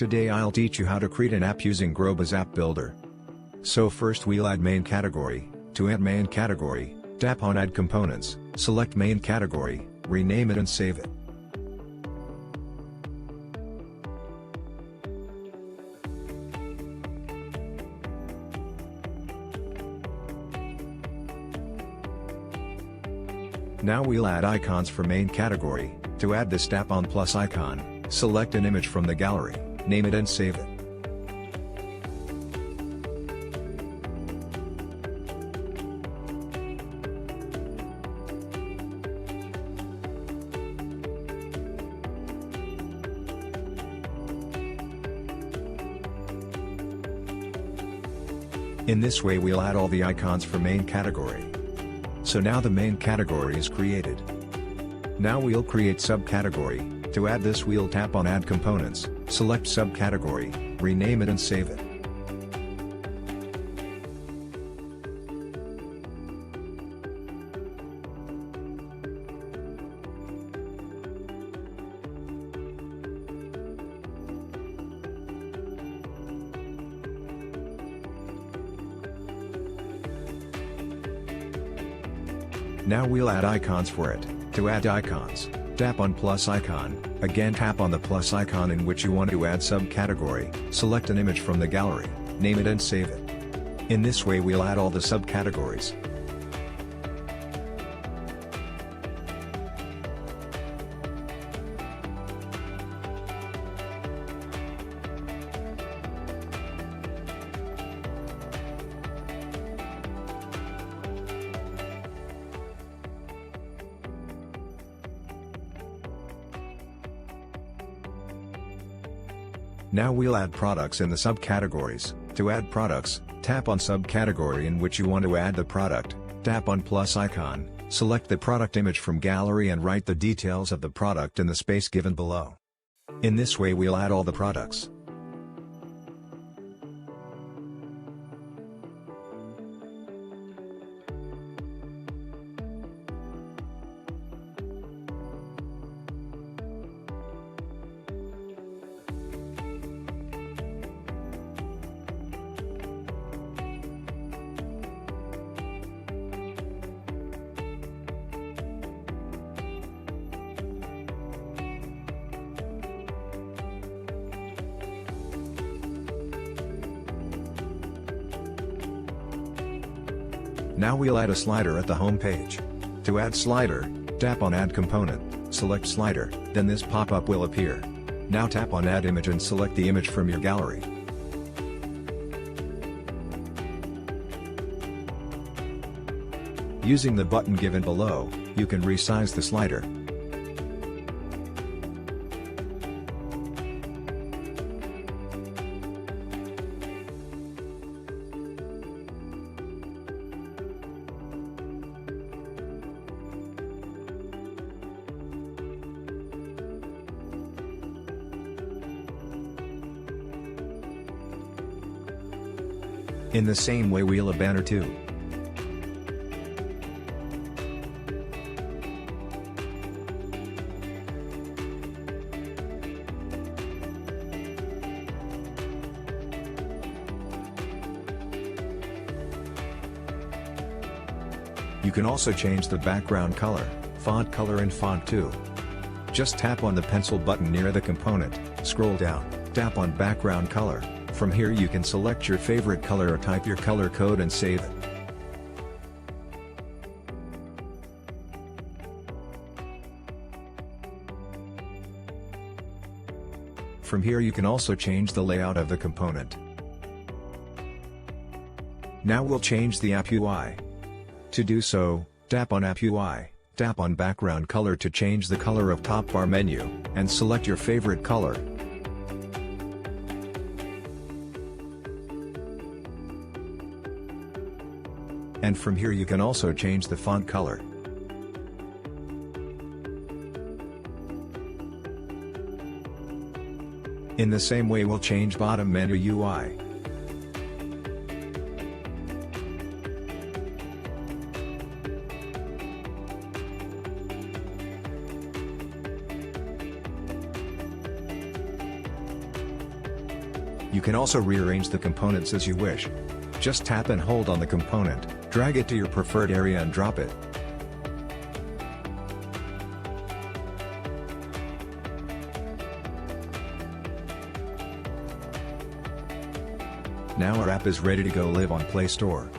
Today I'll teach you how to create an app using Grobiz App Builder. So first we'll add main category. To add main category, tap on Add Components, select main category, rename it and save it. Now we'll add icons for main category. To add this, tap on plus icon, select an image from the gallery, name it and save it. In this way we'll add all the icons for main category. So now the main category is created. Now we'll create subcategory. To add this we'll tap on Add Components, select subcategory, rename it and save it. Now we'll add icons for it. To add icons, tap on plus icon, again tap on the plus icon in which you want to add subcategory, select an image from the gallery, name it and save it. In this way we'll add all the subcategories. Now we'll add products in the subcategories. To add products, tap on subcategory in which you want to add the product, tap on plus icon, select the product image from gallery and write the details of the product in the space given below. In this way we'll add all the products. Now we'll add a slider at the home page. To add slider, tap on Add Component, select Slider, then this pop-up will appear. Now tap on Add Image and select the image from your gallery. Using the button given below, you can resize the slider. In the same way we'll add banner too. You can also change the background color, font color and font too. Just tap on the pencil button near the component, scroll down, tap on background color. From here you can select your favorite color or type your color code and save it. From here you can also change the layout of the component. Now we'll change the app UI. To do so, tap on App UI, tap on background color to change the color of top bar menu, and select your favorite color. And from here you can also change the font color. In the same way we'll change bottom menu UI. You can also rearrange the components as you wish. Just tap and hold on the component, drag it to your preferred area and drop it. Now our app is ready to go live on Play Store.